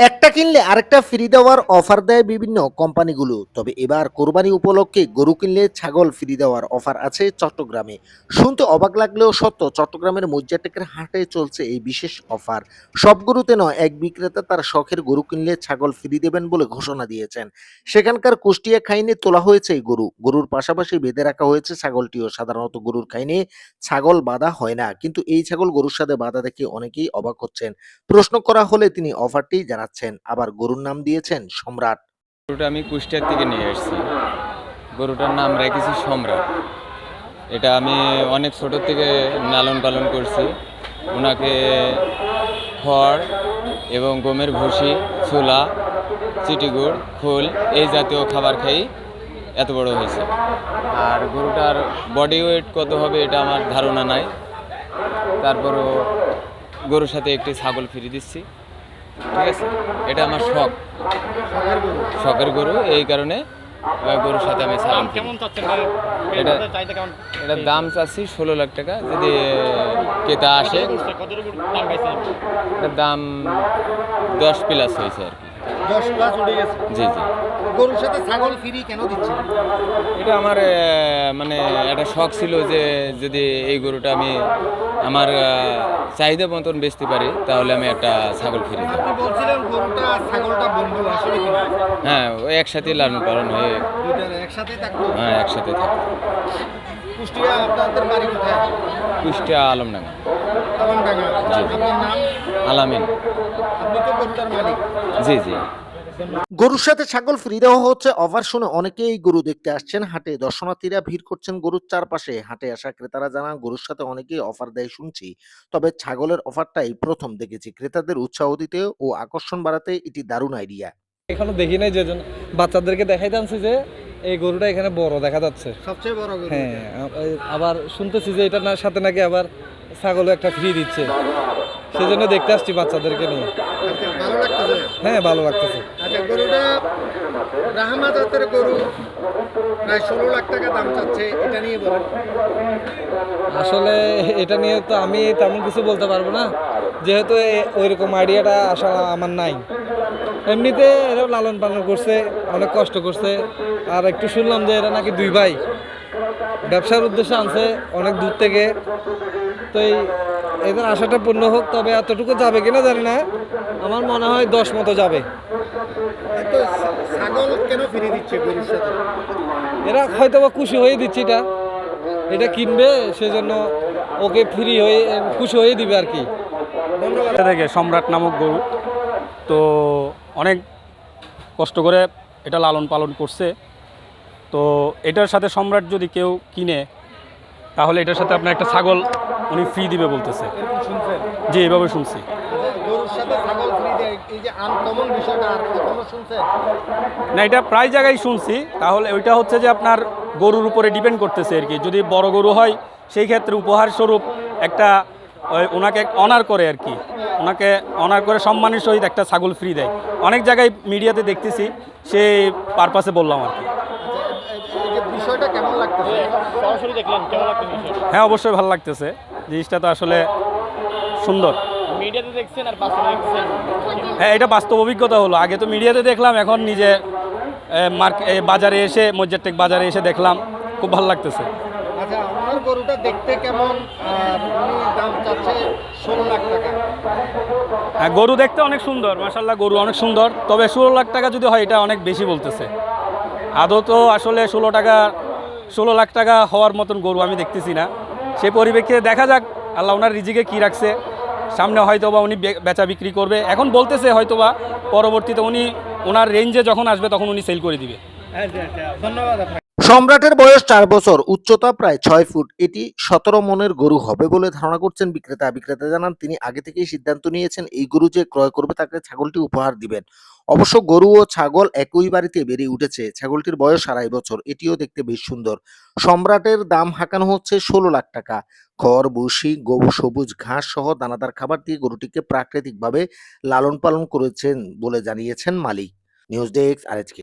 একটা কিনলে আরেকটা ফ্রি দেওয়ার অফার দেয় বিভিন্ন কোম্পানিগুলো। তবে এবার কোরবানি উপলক্ষে গরু কিনলে ছাগল ফ্রি দেওয়ার অফার আছে চট্টগ্রামে। শুনতে অবাক লাগলেও সত্য, চট্টগ্রামের মজ্জাটেকের হাটে চলছে এই বিশেষ অফার। সব গরুতে নয়, এক বিক্রেতা তার শখের গরু কিনলে ছাগল ফ্রি দেবেন বলে ঘোষণা দিয়েছেন। সেখানকার কুষ্টিয়া খাইনে তোলা হয়েছে এই গরু। গরুর পাশাপাশি বেঁধে রাখা হয়েছে ছাগলটিও। সাধারণত গরুর খাইনে ছাগল বাঁধা হয় না, কিন্তু এই ছাগল গরুর সাথে বাঁধা দেখে অনেকেই অবাক হচ্ছেন। প্রশ্ন করা হলে তিনি অফারটি জানাচ্ছেন। আবার গরুর নাম দিয়েছেন সম্রাট। গরুটা আমি কুষ্টিয়ার থেকে নিয়ে এসেছি। গরুটার নাম রেখেছি সম্রাট। এটা আমি অনেক ছোট থেকে লালন পালন করছি। ওনাকে খড় এবং গমের ভুসি, ছোলা, চিটিগুড়, খোল এই জাতীয় খাবার খাই এত বড় হয়েছে। আর গরুটার বডি ওয়েট কত হবে এটা আমার ধারণা নাই। তারপরও গরুর সাথে একটি ছাগল ফ্রি দিচ্ছি। ঠিক আছে, এটা আমার শখ, শখের গরু। এই কারণে গরুর সাথে আমি ছাগল ফ্রি। এটা এটার দাম চাচ্ছি 16 লাখ টাকা। যদি ক্রেতা আসে, এটার দাম 10+ হয়েছে আর কি। 10+ উঠে গেছে। জি জি, গরুর সাথে ছাগল ফ্রি কেন দিচ্ছেন? এটা আমার মানে একটা শখ ছিল যে যদি এই গরুটা আমি আমার চাহিদা মতন বেচতে পারি তাহলে আমি একটা ছাগল ফ্রি দেবো। আপনি বলছিলেন গরুটা ছাগলটা বন্ধু, আসলে কি? হ্যাঁ, ওই একসাথে লালন পালন হয়ে দুইটার একসাথে থাকতো। হ্যাঁ একসাথে থাকে। কুষ্টিয়া আপনাদের বাড়ি কোথায়? কুষ্টিয়া আলমডাঙ্গা। আলমডাঙ্গা। জি। আপনার নাম? আলামিন। আপনি তো গরুটার মালিক। জি জি। গরুর সাথে ছাগল ফ্রি দেওয়া হচ্ছে অফার শুনে অনেকেই গরু দেখতে আসছেন হাটে। দর্শনার্থীরা ভিড় করছেন গরুর চারপাশে। হাটে আসা ক্রেতারা জানান গরুর সাথে অনেকেই অফার দেয় শুনছি, তবে ছাগলের অফারটাই প্রথম দেখেছি। ক্রেতাদের উৎসাহ দিতে ও আকর্ষণ বাড়াতে এটি দারুণ আইডিয়া। এখনো দেখি নাই, যে জন্য বাচ্চাদেরকে দেখাইতে আনছি যে এই গরুটা এখানে বড় দেখা যাচ্ছে। সবচেয়ে বড় গরু। হ্যাঁ, আবার শুনতেছি যে এটা না সাথে নাকি আবার ছাগলও একটা ফ্রি দিচ্ছে। সেই জন্য দেখতে আসছি বাচ্চাদেরকে নিয়ে। আচ্ছা, ভালো লাগতেছে। হ্যাঁ, ভালো লাগতেছে। আচ্ছা, গরুটা ব্রাহ্মা জাতের গরু, প্রায় 16 লাখ টাকা দাম চাচ্ছে, এটা নিয়ে বলেন। আসলে এটা নিয়ে তো আমি তেমন কিছু বলতে পারবো না, যেহেতু ওইরকম আইডিয়াটা আসলে আমার নাই। এমনিতে এরা লালন পালন করছে, অনেক কষ্ট করছে। আর একটু শুনলাম যে এরা নাকি দুই ভাই ব্যবসার উদ্দেশ্যে আনছে অনেক দূর থেকে। তো এদের আশাটা পূর্ণ হোক, তবে এতটুকু যাবে কিনা জানি না। আমার মনে হয় 10 মতো যাবে। তো ছাগল কেন ফিরে দিচ্ছে গরুর সাথে? এরা হয়তো বা খুশি হয়ে দিচ্ছে, এটা এটা কিনবে সেজন্য ওকে ফ্রি হয়ে খুশি হয়ে দিবে আর কি। ধন্যবাদ। থেকে সম্রাট নামক গরু, তো অনেক কষ্ট করে এটা লালন পালন করছে। তো এটার সাথে সম্রাট যদি কেউ কিনে তাহলে এটার সাথে আপনার একটা ছাগল উনি ফ্রি দিবে বলতেছে। এরকম শুনছেন? জি, এভাবে শুনছি। গরুর সাথে ছাগল ফ্রি দেয়, এই যে আনকমন বিষয়টা আর কখনো শুনছেন? না, এটা প্রায় জায়গায় শুনছি। তাহলে ওইটা হচ্ছে যে আপনার গরুর উপরে ডিপেন্ড করতেছে আর কি। যদি বড় গরু হয় সেই ক্ষেত্রে উপহার স্বরূপ একটা ওনাকে অনার করে আর কি, ওনাকে অনার করে সম্মানের সহিত একটা ছাগল ফ্রি দেয়। অনেক জায়গায় মিডিয়াতে দেখতেছি, সেই পারপাসে বললাম আর কি। এই যে বিষয়টা কেমন লাগতেছে? সরাসরি দেখলেন, কেমন লাগতেছে বিষয়টা? হ্যাঁ, অবশ্যই ভালো লাগতেছে। জিনিসটা তো আসলে সুন্দর। মিডিয়াতে দেখছেন আর বাস্তবে দেখছেন? হ্যাঁ, এটা বাস্তব অভিজ্ঞতা হলো। আগে তো মিডিয়াতে দেখলাম, এখন নিজে বাজারে এসে, মজ্জারটেক বাজারে এসে দেখলাম। খুব ভালো লাগতেছে। আচ্ছা, ওনার গরুটা দেখতে কেমন? আর উনি দাম চাচ্ছে 16 লাখ টাকা। হ্যাঁ, গরু দেখতে অনেক সুন্দর, মাশাআল্লাহ গরু অনেক সুন্দর। তবে 16 লাখ টাকা যদি হয় এটা অনেক বেশি বলতেছে। আদৌ তো আসলে 16 লাখ টাকা হওয়ার মতন গরু আমি দেখতেছি না। সেই পরিপ্রেক্ষিতে দেখা যাক আল্লাহ ওনার রিজিকে কী রাখছে। সামনে হয়তোবা উনি বেচা বিক্রি করবে, এখন বলতেছে হয়তোবা পরবর্তীতে উনি ওনার রেঞ্জে যখন আসবে তখন উনি সেল করে দিবে। ধন্যবাদ। সম্রাটের বয়স 4 বছর, উচ্চতা প্রায় 6 ফুট। এটি 17 মনের গরু হবে বলে ধারণা করছেন বিক্রেতা। বিক্রেতা জানান তিনি আগে থেকেই সিদ্ধান্ত নিয়েছেন এই গরু যে ক্রয় করবে তাকে ছাগলটি উপহার দিবেন। অবশ্য গরু ও ছাগল একই বাড়িতে বেড়ে উঠেছে। ছাগলটির বয়স 2.5 বছর। এটিও দেখতে বেশ সুন্দর। সম্রাটের দাম হাঁকানো হচ্ছে 16 লাখ টাকা। খড়, ভুসি, সবুজ ঘাস সহ দানাদার খাবার দিয়ে গরুটিকে প্রাকৃতিকভাবে লালন পালন করেছেন বলে জানিয়েছেন মালিক। News desk, আরএচকে।